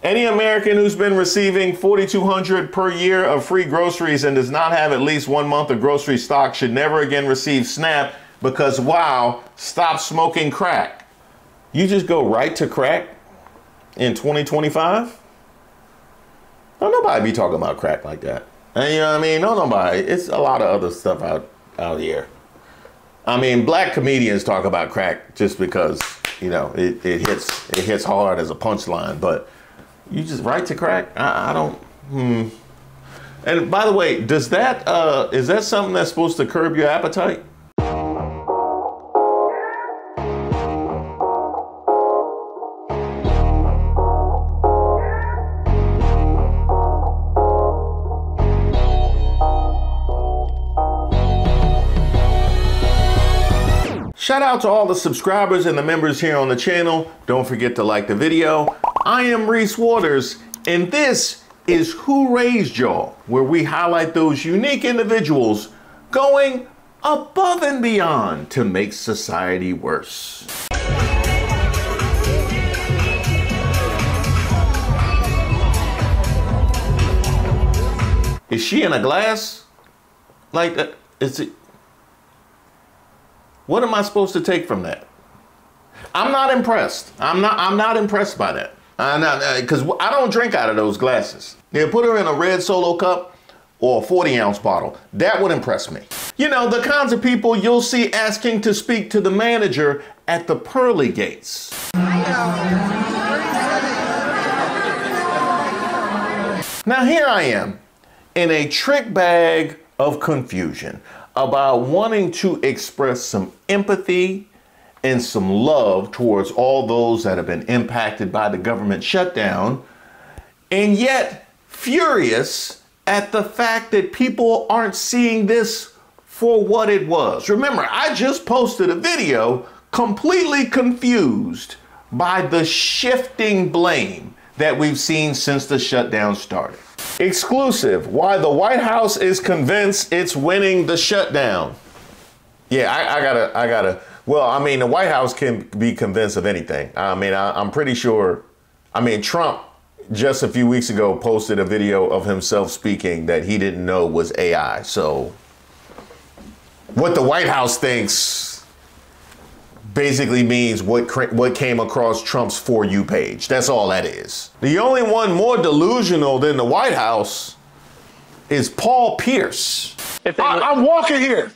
Any American who's been receiving $4,200 per year of free groceries and does not have at least 1 month of grocery stock should never again receive SNAP because, wow, stop smoking crack. You just go right to crack in 2025? Don't nobody be talking about crack like that. And you know what I mean? No, nobody. It's a lot of other stuff out here. I mean, black comedians talk about crack just because, you know, it hits hard as a punchline, but you just right to crack? I don't. And by the way, does that is that something that's supposed to curb your appetite? Shout out to all the subscribers and the members here on the channel. Don't forget to like the video. I am Reese Waters, and this is Who Raised Y'all, where we highlight those unique individuals going above and beyond to make society worse. Is she in a glass? Like that? Is it? What am I supposed to take from that? I'm not impressed. I'm not impressed by that. I'm not, because I don't drink out of those glasses. They put her in a red Solo cup or a 40-ounce bottle. That would impress me. You know, the kinds of people you'll see asking to speak to the manager at the pearly gates. Now here I am in a trick bag of confusion about wanting to express some empathy and some love towards all those that have been impacted by the government shutdown, and yet furious at the fact that people aren't seeing this for what it was. Remember, I just posted a video completely confused by the shifting blame that we've seen since the shutdown started. Exclusive, why the White House is convinced it's winning the shutdown. Yeah, I gotta, well, I mean, the White House can be convinced of anything. I mean, I'm pretty sure, I mean, Trump just a few weeks ago posted a video of himself speaking that he didn't know was AI. So what the White House thinks basically means what came across Trump's For You page. That's all that is. The only one more delusional than the White House is Paul Pierce. I'm walking here.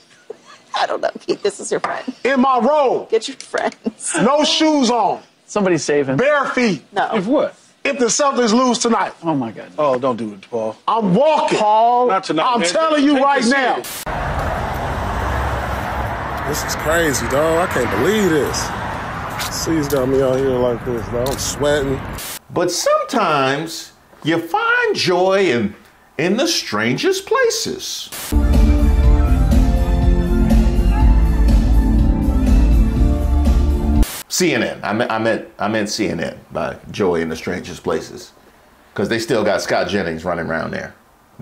I don't know, Keith, this is your friend. In my robe. Get your friends. No shoes on. Somebody save him. Bare feet. No. If what? If the Celtics lose tonight. Oh my God. Oh, don't do it, Paul. I'm walking. Paul. Not tonight. I'm man. telling you Take right this now. serious. This is crazy, dog. I can't believe this. Sea's got me out here like this, dog. I'm sweating. But sometimes you find joy in the strangest places. CNN. I meant CNN by joy in the strangest places, because they still got Scott Jennings running around there.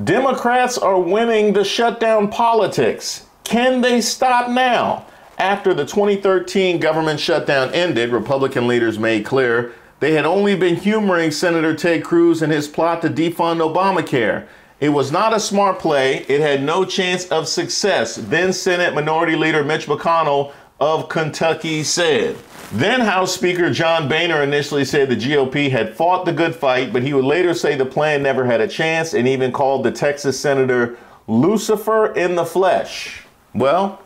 Democrats are winning the shutdown politics. Can they stop now? After the 2013 government shutdown ended, Republican leaders made clear they had only been humoring Senator Ted Cruz and his plot to defund Obamacare. It was not a smart play. It had no chance of success. Then Senate Minority Leader Mitch McConnell of Kentucky said. Then House Speaker John Boehner initially said the GOP had fought the good fight, but he would later say the plan never had a chance and even called the Texas Senator Lucifer in the flesh. Well,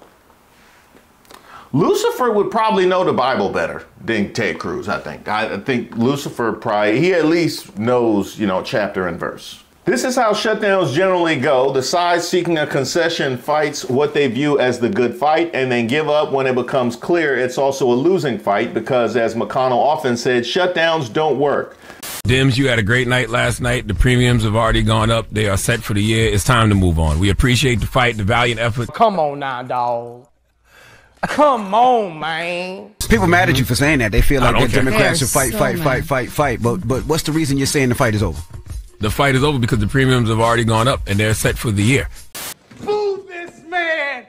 Lucifer would probably know the Bible better than Ted Cruz, I think. I think Lucifer probably, he at least knows, you know, chapter and verse. This is how shutdowns generally go. The side seeking a concession fights what they view as the good fight and then give up when it becomes clear it's also a losing fight because, as McConnell often said, shutdowns don't work. Dems, you had a great night last night. The premiums have already gone up. They are set for the year. It's time to move on. We appreciate the fight, the valiant effort. Come on now, dog. Come on, man. People mad at you for saying that. They feel like the Democrats should fight. But what's the reason you're saying the fight is over? The fight is over because the premiums have already gone up and they're set for the year. Move this man.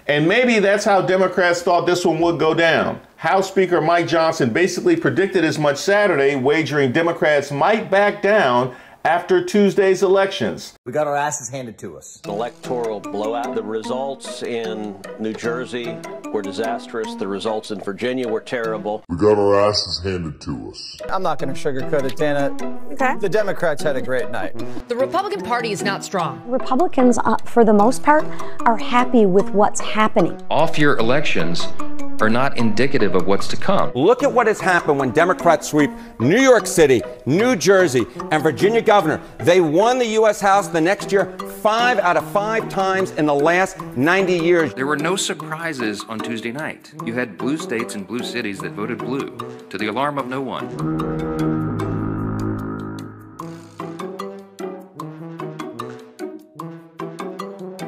And maybe that's how Democrats thought this one would go down. House Speaker Mike Johnson basically predicted as much Saturday, wagering Democrats might back down after Tuesday's elections. We got our asses handed to us. Electoral blowout. The results in New Jersey were disastrous. The results in Virginia were terrible. We got our asses handed to us. I'm not going to sugarcoat it, Dana. Okay. The Democrats had a great night. The Republican Party is not strong. Republicans, for the most part, are happy with what's happening. Off-year elections are not indicative of what's to come. Look at what has happened when Democrats sweep New York City, New Jersey, and Virginia governor. They won the U.S. House the next year 5 out of 5 times in the last 90 years. There were no surprises on Tuesday night. You had blue states and blue cities that voted blue, to the alarm of no one.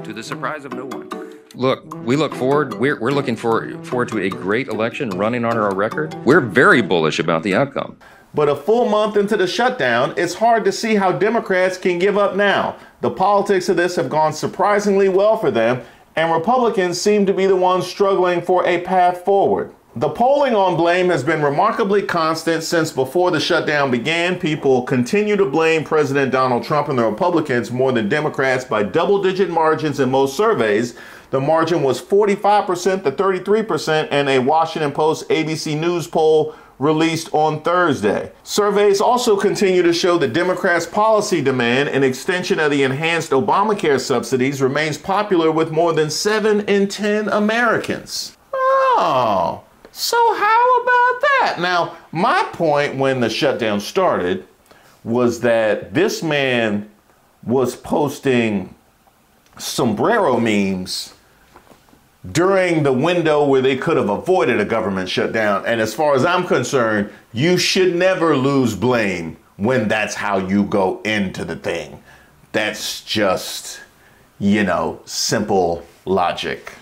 To the surprise of no one. Look, we look forward. We're looking forward to a great election running on our record. We're very bullish about the outcome. But a full month into the shutdown, it's hard to see how Democrats can give up now. The politics of this have gone surprisingly well for them, and Republicans seem to be the ones struggling for a path forward. The polling on blame has been remarkably constant since before the shutdown began. People continue to blame President Donald Trump and the Republicans more than Democrats by double-digit margins in most surveys. The margin was 45% to 33% in a Washington Post ABC News poll released on Thursday. Surveys also continue to show that Democrats' policy demand and extension of the enhanced Obamacare subsidies remains popular with more than 7 in 10 Americans. Oh, so how about that? Now, my point when the shutdown started was that this man was posting sombrero memes during the window where they could have avoided a government shutdown. And as far as I'm concerned, you should never lose blame when that's how you go into the thing. That's just, simple logic.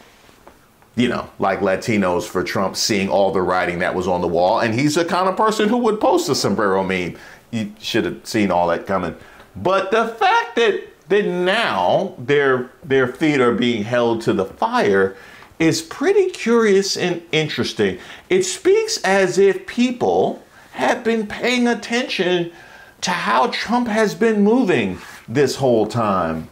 Like Latinos for Trump seeing all the writing that was on the wall. And he's the kind of person who would post a sombrero meme. You should have seen all that coming. But the fact that now their feet are being held to the fire is pretty curious and interesting. It speaks as if people have been paying attention to how Trump has been moving this whole time.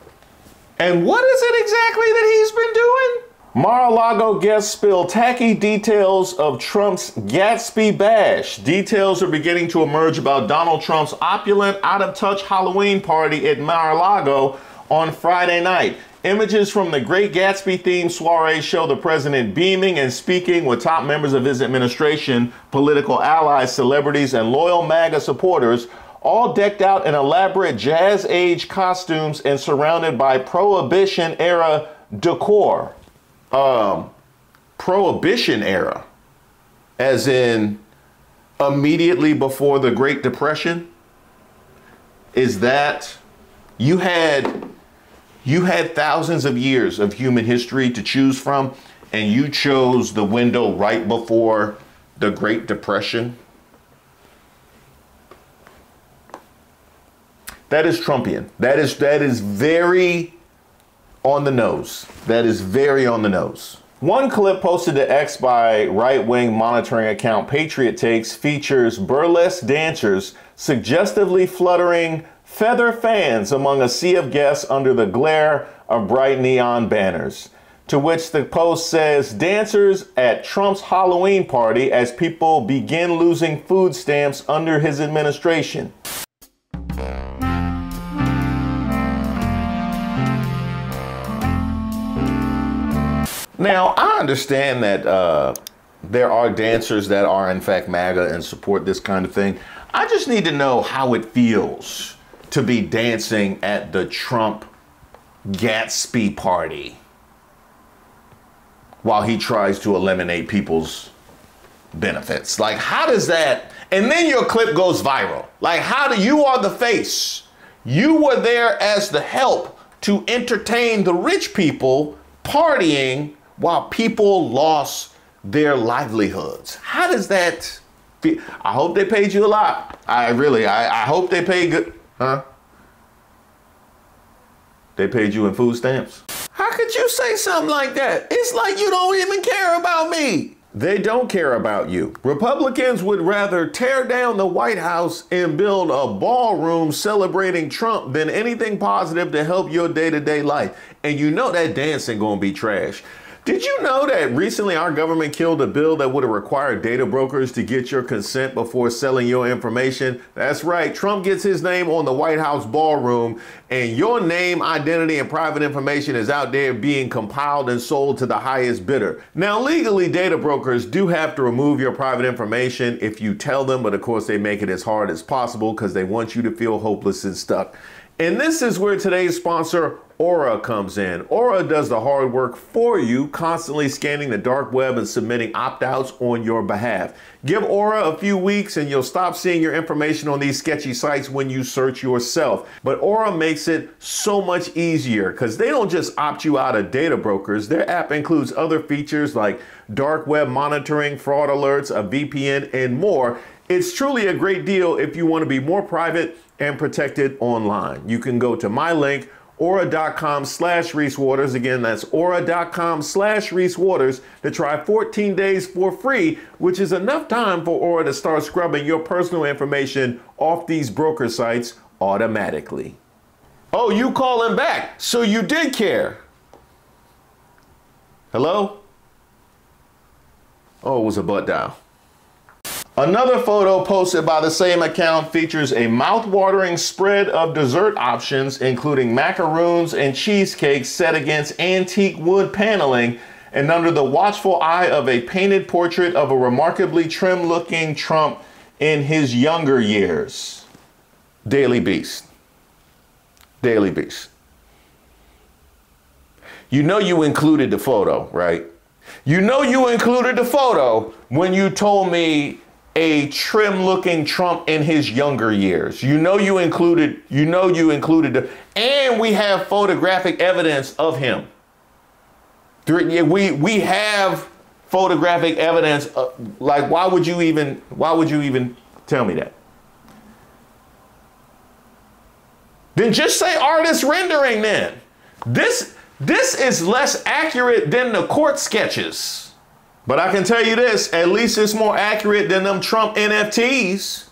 And what is it exactly that he's been doing? Mar-a-Lago guests spill tacky details of Trump's Gatsby bash. Details are beginning to emerge about Donald Trump's opulent, out-of-touch Halloween party at Mar-a-Lago on Friday night. Images from the Great Gatsby-themed soiree show the president beaming and speaking with top members of his administration, political allies, celebrities, and loyal MAGA supporters, all decked out in elaborate jazz-age costumes and surrounded by Prohibition-era decor. Prohibition era, as in immediately before the Great Depression? Is that you had thousands of years of human history to choose from, and you chose the window right before the Great Depression? That is Trumpian. That is very on the nose. That is very on the nose. One clip posted to X by right-wing monitoring account Patriot Takes features burlesque dancers suggestively fluttering feather fans among a sea of guests under the glare of bright neon banners. To which the post says, dancers at Trump's Halloween party as people begin losing food stamps under his administration. Now, I understand that there are dancers that are, in fact, MAGA and support this kind of thing. I just need to know how it feels to be dancing at the Trump Gatsby party while he tries to eliminate people's benefits. Like, how does that... And then your clip goes viral. Like, how do you are the face? You were there as the help to entertain the rich people partying while people lost their livelihoods. How does that feel? I hope they paid you a lot. I hope they paid good. Huh? They paid you in food stamps? How could you say something like that? It's like you don't even care about me. They don't care about you. Republicans would rather tear down the White House and build a ballroom celebrating Trump than anything positive to help your day-to-day life. And you know that dancing gonna be trash. Did you know that recently our government killed a bill that would have required data brokers to get your consent before selling your information? That's right. Trump gets his name on the White House ballroom, and your name, identity, and private information is out there being compiled and sold to the highest bidder. Now, legally, data brokers do have to remove your private information if you tell them, but of course they make it as hard as possible because they want you to feel hopeless and stuck. And this is where today's sponsor, Aura, comes in. Aura does the hard work for you, constantly scanning the dark web and submitting opt-outs on your behalf. Give Aura a few weeks and you'll stop seeing your information on these sketchy sites when you search yourself. But Aura makes it so much easier because they don't just opt you out of data brokers. Their app includes other features like dark web monitoring, fraud alerts, a VPN, and more. It's truly a great deal if you want to be more private and protected online. You can go to my link, aura.com/Reese Waters. Again, that's aura.com/Reese Waters to try 14 days for free, which is enough time for Aura to start scrubbing your personal information off these broker sites automatically. Oh, you calling back, so you did care. Hello? Oh, it was a butt dial. Another photo posted by the same account features a mouth-watering spread of dessert options, including macaroons and cheesecakes set against antique wood paneling and under the watchful eye of a painted portrait of a remarkably trim-looking Trump in his younger years. Daily Beast. Daily Beast. You know you included the photo, right? You know you included the photo when you told me a trim-looking Trump in his younger years. You know you included and we have photographic evidence of him. We have photographic evidence like why would you even tell me that? Then just say artist rendering then. This is less accurate than the court sketches. But I can tell you this, at least it's more accurate than them Trump NFTs.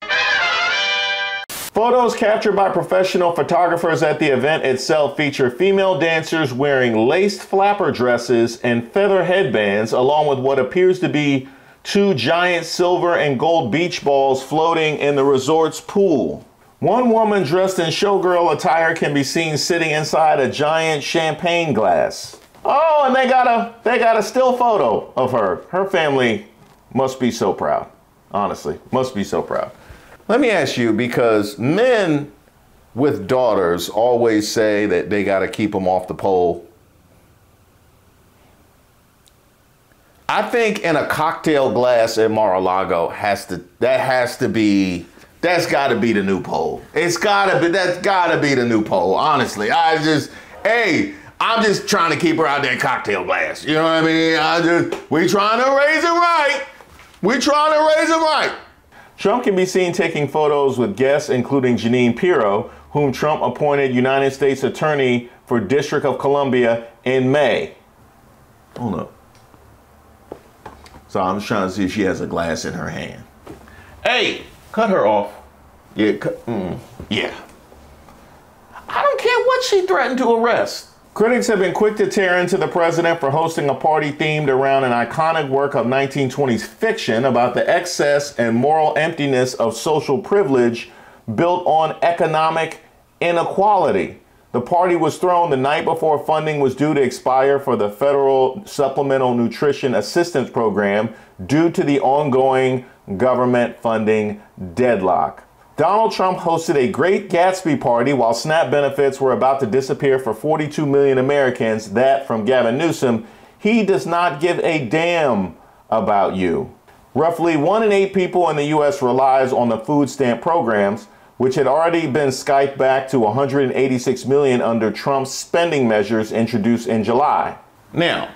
Photos captured by professional photographers at the event itself feature female dancers wearing laced flapper dresses and feather headbands, along with what appears to be two giant silver and gold beach balls floating in the resort's pool. One woman dressed in showgirl attire can be seen sitting inside a giant champagne glass. Oh, and they got a still photo of her. Her family must be so proud. Honestly, must be so proud. Let me ask you, because men with daughters always say that they got to keep them off the pole. I think in a cocktail glass at Mar-a-Lago that's got to be the new pole. That's got to be the new pole. Honestly, I'm just trying to keep her out that cocktail glass. You know what I mean? We trying to raise it right. We trying to raise it right. Trump can be seen taking photos with guests, including Jeanine Pirro, whom Trump appointed United States Attorney for District of Columbia in May. Hold up. So I'm just trying to see if she has a glass in her hand. Hey, cut her off. Yeah, yeah. I don't care what she threatened to arrest. Critics have been quick to tear into the president for hosting a party themed around an iconic work of 1920s fiction about the excess and moral emptiness of social privilege built on economic inequality. The party was thrown the night before funding was due to expire for the Federal Supplemental Nutrition Assistance Program due to the ongoing government funding deadlock. Donald Trump hosted a Great Gatsby party while SNAP benefits were about to disappear for 42 million Americans. That, from Gavin Newsom, he does not give a damn about you. Roughly 1 in 8 people in the U.S. relies on the food stamp programs, which had already been Skyped back to 186 million under Trump's spending measures introduced in July. Now,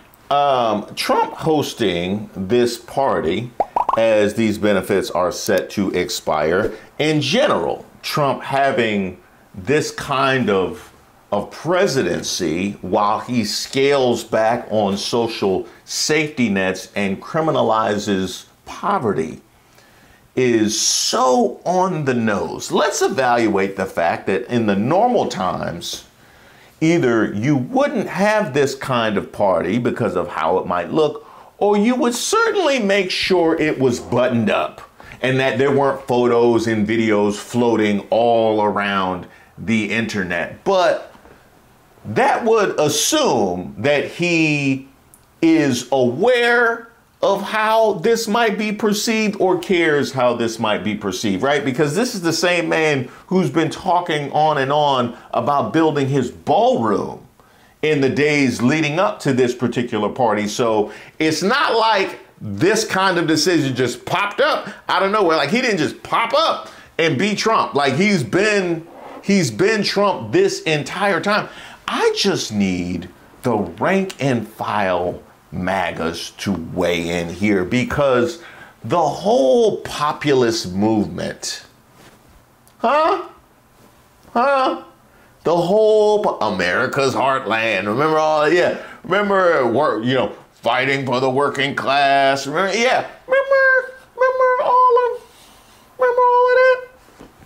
Trump hosting this party as these benefits are set to expire. In general, Trump having this kind of of presidency while he scales back on social safety nets and criminalizes poverty is so on the nose. Let's evaluate the fact that in the normal times, either you wouldn't have this kind of party because of how it might look, or you would certainly make sure it was buttoned up and that there weren't photos and videos floating all around the internet. But that would assume that he is aware of how this might be perceived or cares how this might be perceived, right? Because this is the same man who's been talking on and on about building his ballroom in the days leading up to this particular party. So it's not like this kind of decision just popped up out of nowhere. Like, he didn't just pop up and be Trump. Like, he's been Trump this entire time. I just need the rank and file MAGAs to weigh in here, because the whole populist movement, the whole America's heartland, remember all, remember, fighting for the working class, remember all of that?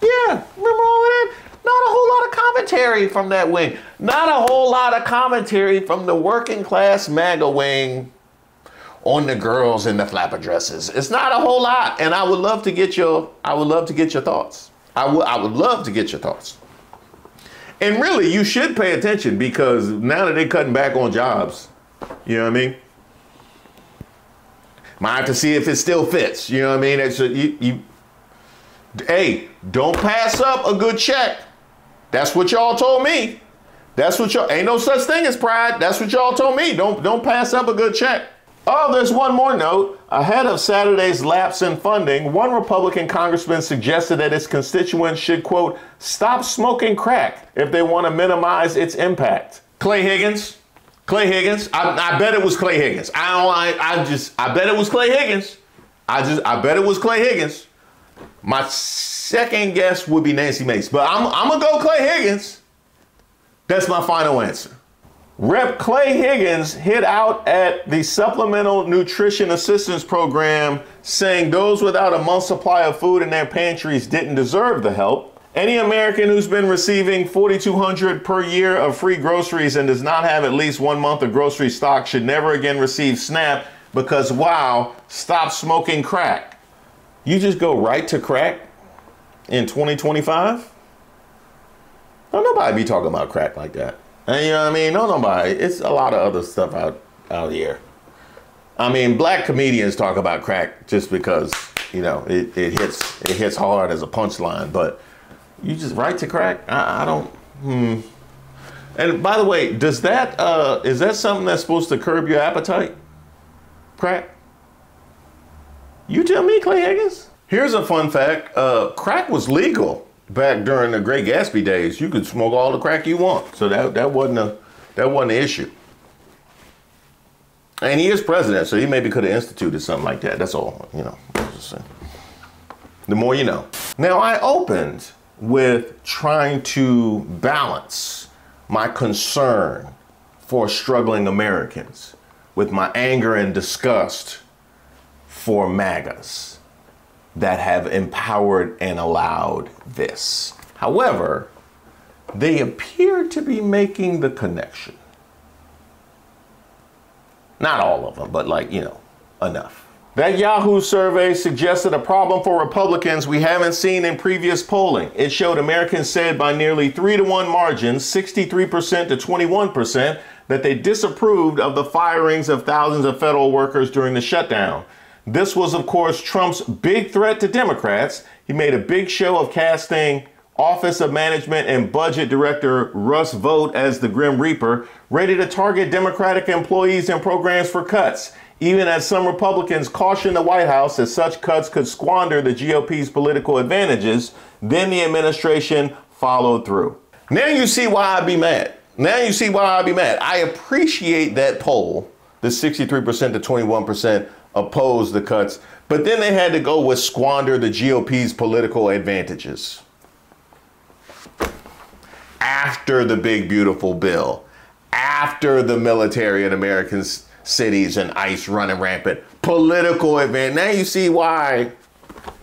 Yeah, remember all of that? Not a whole lot of commentary from that wing. Not a whole lot of commentary from the working class MAGA wing on the girls in the flapper dresses. It's not a whole lot, and I would love to get your thoughts. I would love to get your thoughts. And really, you should pay attention, because now that they're cutting back on jobs, you know what I mean? Might have to see if it still fits. You know what I mean? It's hey, don't pass up a good check. That's what y'all told me. That's what y'all, ain't no such thing as pride. That's what y'all told me. Don't pass up a good check. Oh, there's one more note. Ahead of Saturday's lapse in funding, one Republican congressman suggested that his constituents should, quote, stop smoking crack if they want to minimize its impact. Clay Higgins. I bet it was Clay Higgins. I bet it was Clay Higgins. I bet it was Clay Higgins. My second guess would be Nancy Mace, but I'm gonna go Clay Higgins. That's my final answer. Rep. Clay Higgins hit out at the Supplemental Nutrition Assistance Program, saying those without a month's supply of food in their pantries didn't deserve the help. Any American who's been receiving $4,200 per year of free groceries and does not have at least 1 month of grocery stock should never again receive SNAP, because, wow, stop smoking crack. You just go right to crack in 2025? Don't nobody be talking about crack like that. And you know what I mean? No, nobody. It's a lot of other stuff out here. I mean, black comedians talk about crack just because, it hits hard as a punchline. But you just right to crack? I don't. And by the way, is that something that's supposed to curb your appetite? Crack? You tell me, Clay Higgins. Here's a fun fact. Crack was legal back during the Great Gatsby days. You could smoke all the crack you want. So that wasn't an issue. And he is president, so he maybe could have instituted something like that. That's all, just saying. The more you know. Now, I opened with trying to balance my concern for struggling Americans with my anger and disgust for MAGAs that have empowered and allowed this. However, they appear to be making the connection. Not all of them, but enough. That Yahoo survey suggested a problem for Republicans we haven't seen in previous polling. It showed Americans said by nearly 3-to-1 margins, 63% to 21%, that they disapproved of the firings of thousands of federal workers during the shutdown. This was, of course, Trump's big threat to Democrats. He made a big show of casting Office of Management and Budget Director Russ Vought as the Grim Reaper, ready to target Democratic employees and programs for cuts, even as some Republicans cautioned the White House that such cuts could squander the GOP's political advantages. Then the administration followed through. Now you see why I'd be mad. I appreciate that poll, the 63% to 21% opposed the cuts, but then they had to go with squander the GOP's political advantages. after the big, beautiful bill, after the military in American cities and ICE running rampant, political event. Now you see why,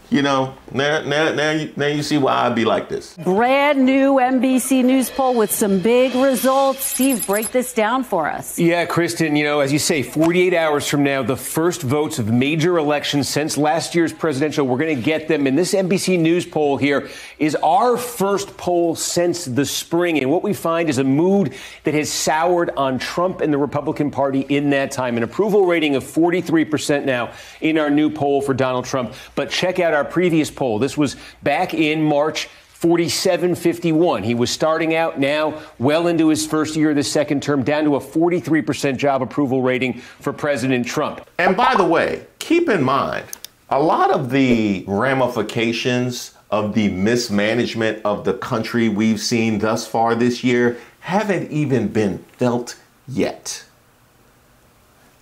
you know, now you see why I'd be like this. Brand new NBC News poll with some big results. Steve, break this down for us. Yeah, Kristen, you know, as you say, 48 hours from now, the first votes of major elections since last year's presidential, we're going to get them. And this NBC News poll here is our first poll since the spring. And what we find is a mood that has soured on Trump and the Republican Party in that time. An approval rating of 43% now in our new poll for Donald Trump. But check out our previous poll. This was back in March, 47-51. He was starting out now well into his first year of the second term, down to a 43% job approval rating for President Trump. And by the way, keep in mind, a lot of the ramifications of the mismanagement of the country we've seen thus far this year haven't even been felt yet.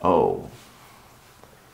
Oh,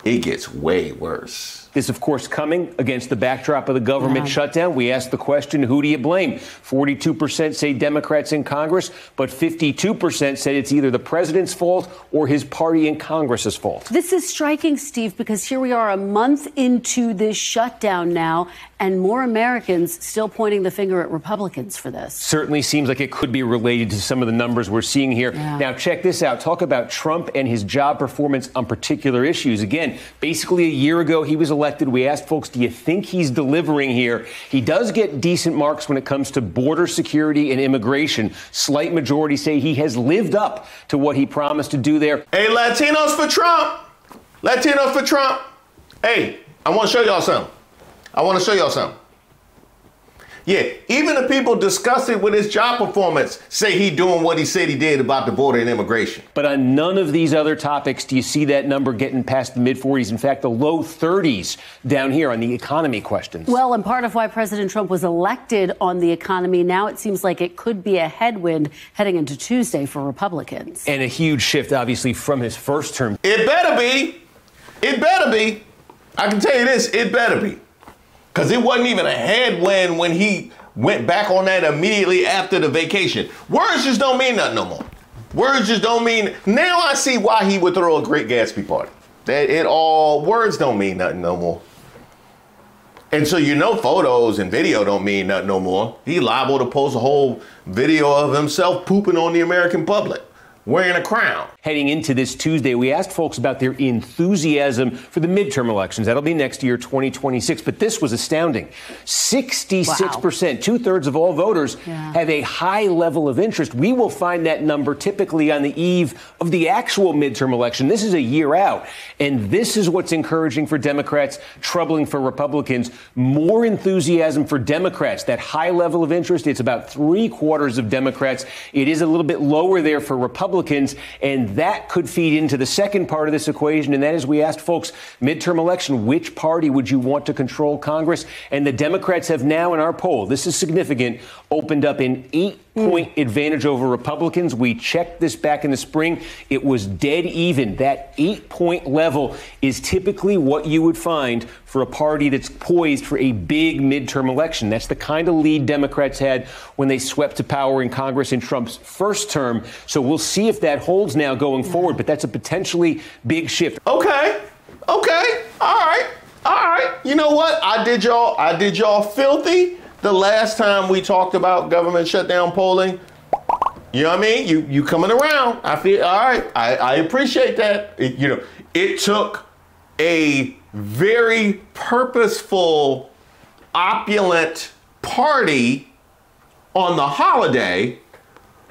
it gets way worse. This, of course, coming against the backdrop of the government shutdown. We asked the question, who do you blame? 42% say Democrats in Congress, but 52% said it's either the president's fault or his party in Congress's fault. This is striking, Steve, because here we are a month into this shutdown now, and more Americans still pointing the finger at Republicans for this. Certainly seems like it could be related to some of the numbers we're seeing here. Now, check this out. Talk about Trump and his job performance on particular issues. Again, basically a year ago, he was elected. We asked folks, do you think he's delivering here? He does get decent marks when it comes to border security and immigration. Slight majority say he has lived up to what he promised to do there. Hey, Latinos for Trump. Latinos for Trump. Hey, I want to show y'all something. Yeah, even the people disgusted with his job performance say he doing what he said he did about the border and immigration. But on none of these other topics do you see that number getting past the mid-40s. In fact, the low 30s down here on the economy questions. Well, and part of why President Trump was elected on the economy, now it seems like it could be a headwind heading into Tuesday for Republicans. And a huge shift, obviously, from his first term. It better be. It better be. I can tell you this, it better be. Because it wasn't even a headwind when he went back on that immediately after the vacation. Words just don't mean nothing no more. Words just don't mean. Now I see why he would throw a Great Gatsby party. Words don't mean nothing no more. And so you know photos and video don't mean nothing no more. He liable to post a whole video of himself pooping on the American public, wearing a crown. Heading into this Tuesday, we asked folks about their enthusiasm for the midterm elections. That'll be next year, 2026. But this was astounding. 66%, two-thirds of all voters have a high level of interest. We will find that number typically on the eve of the actual midterm election. This is a year out. And this is what's encouraging for Democrats, troubling for Republicans. More enthusiasm for Democrats. That high level of interest, it's about 3/4 of Democrats. It is a little bit lower there for Republicans. And that could feed into the second part of this equation, and that is we asked folks, midterm election, which party would you want to control Congress? And the Democrats have now, in our poll, this is significant, opened up an 8-point advantage over Republicans. We checked this back in the spring. It was dead even. That 8-point level is typically what you would find for a party that's poised for a big midterm election. That's the kind of lead Democrats had when they swept to power in Congress in Trump's first term. So we'll see if that holds now going forward, but that's a potentially big shift. Okay. All right. You know what? I did y'all filthy the last time we talked about government shutdown polling. You know what I mean? You coming around. I feel all right. I appreciate that. It took a very purposeful, opulent party on the holiday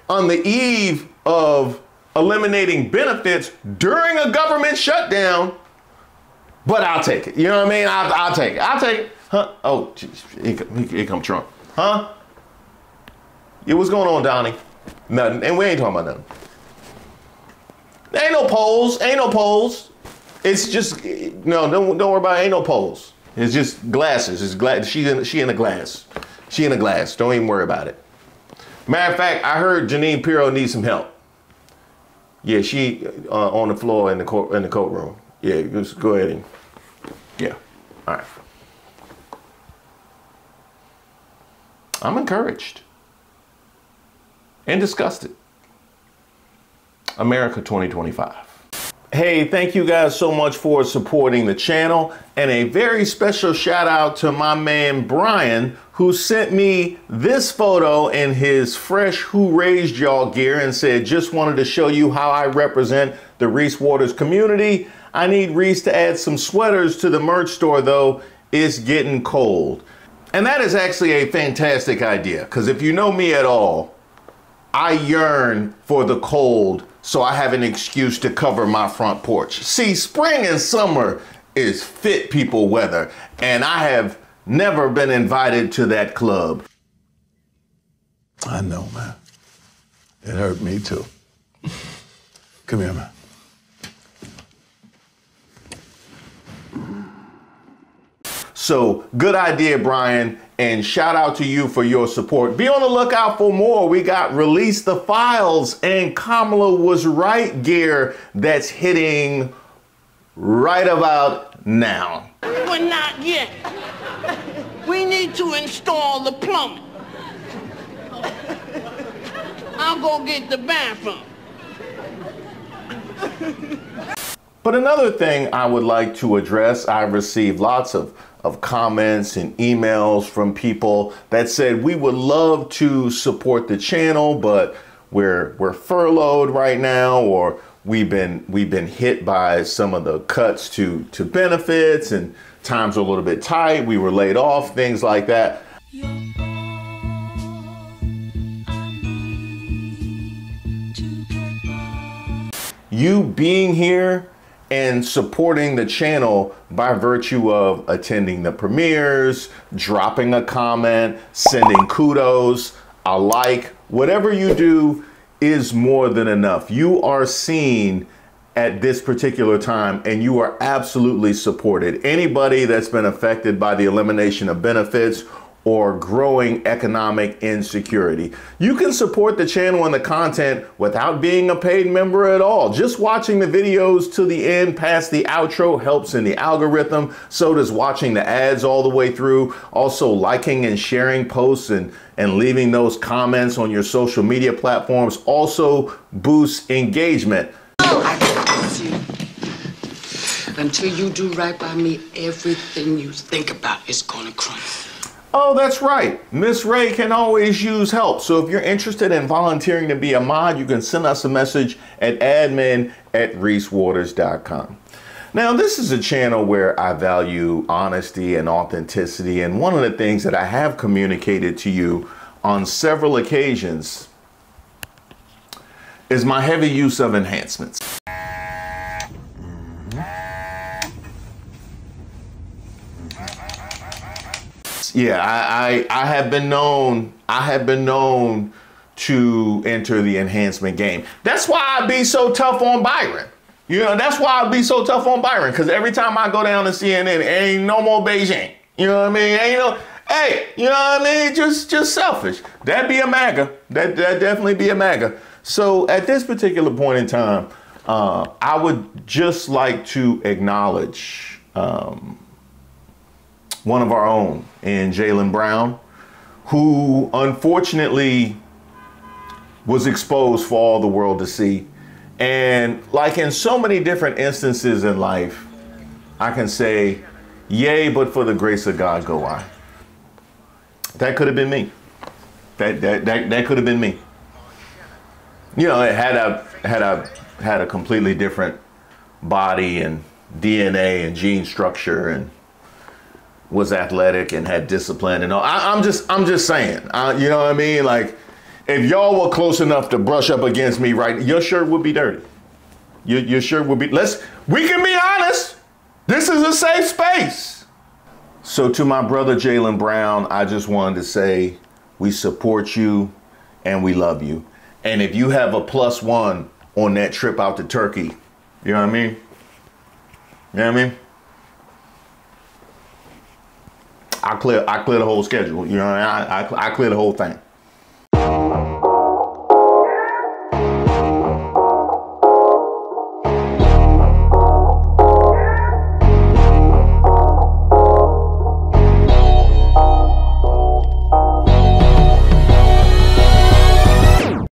on the eve of eliminating benefits during a government shutdown. But I'll take it. You know what I mean? I'll take it. Huh? Oh, geez. Here come Trump. Huh? Yeah, what's going on, Donnie? Nothing. And we ain't talking about nothing. There ain't no polls. It's just, no, don't worry about it. Ain't no polls. It's just glasses. It's glass. She in a glass. She in a glass. Don't even worry about it. Matter of fact, I heard Janine Pirro needs some help. Yeah, she on the floor in the courtroom. Yeah, just go ahead and, yeah. All right. I'm encouraged. and disgusted. America 2025. Hey, thank you guys so much for supporting the channel, and a very special shout out to my man Brian, who sent me this photo in his fresh Who Raised Y'all gear and said, just wanted to show you how I represent the Reese Waters community. I need Reese to add some sweaters to the merch store though. It's getting cold. And that is actually a fantastic idea, because if you know me at all, I yearn for the cold so I have an excuse to cover my front porch. See, spring and summer is fit people weather, and I have never been invited to that club. I know, man. It hurt me too. Come here, man. So good idea, Brian, and shout out to you for your support. Be on the lookout for more. We got Release the Files and Kamala Was Right gear that's hitting right about now. But not yet. We need to install the plumbing. I'll go get the bathroom. But another thing I would like to address, I've received lots of comments and emails from people that said we would love to support the channel, but we're furloughed right now, or we've been hit by some of the cuts to benefits, and times are a little bit tight. We were laid off, things like that. You being here and supporting the channel by virtue of attending the premieres, dropping a comment, sending kudos, a like, whatever you do is more than enough. You are seen at this particular time, and you are absolutely supported. Anybody that's been affected by the elimination of benefits or growing economic insecurity, you can support the channel and the content without being a paid member at all. Just watching the videos to the end past the outro helps in the algorithm. So does watching the ads all the way through. Also, liking and sharing posts and leaving those comments on your social media platforms also boosts engagement. I can promise you, until you do right by me, everything you think about is gonna crumble. Oh, that's right. Miss Ray can always use help. So if you're interested in volunteering to be a mod, you can send us a message at admin@reesewaters.com. Now, this is a channel where I value honesty and authenticity. And one of the things that I have communicated to you on several occasions is my heavy use of enhancements. Yeah, I have been known to enter the enhancement game. That's why I be so tough on Byron. You know, that's why I be so tough on Byron, because every time I go down to CNN, ain't no more Beijing. You know what I mean? Ain't no, hey, you know what I mean? Just selfish. That'd be a MAGA. That definitely be a MAGA. So at this particular point in time, I would just like to acknowledge one of our own in Jaylen Brown, who unfortunately was exposed for all the world to see. And like in so many different instances in life, I can say, yay, but for the grace of God go I. That could have been me. That could have been me. You know, it had a completely different body and DNA and gene structure, and was athletic and had discipline and all. I'm just saying, you know what I mean? Like, if y'all were close enough to brush up against me, right, your shirt would be dirty. Your shirt would be, we can be honest. This is a safe space. So to my brother, Jaylen Brown, I just wanted to say, we support you and we love you. And if you have a +1 on that trip out to Turkey, you know what I mean? You know what I mean? I clear the whole schedule. You know, I clear the whole thing.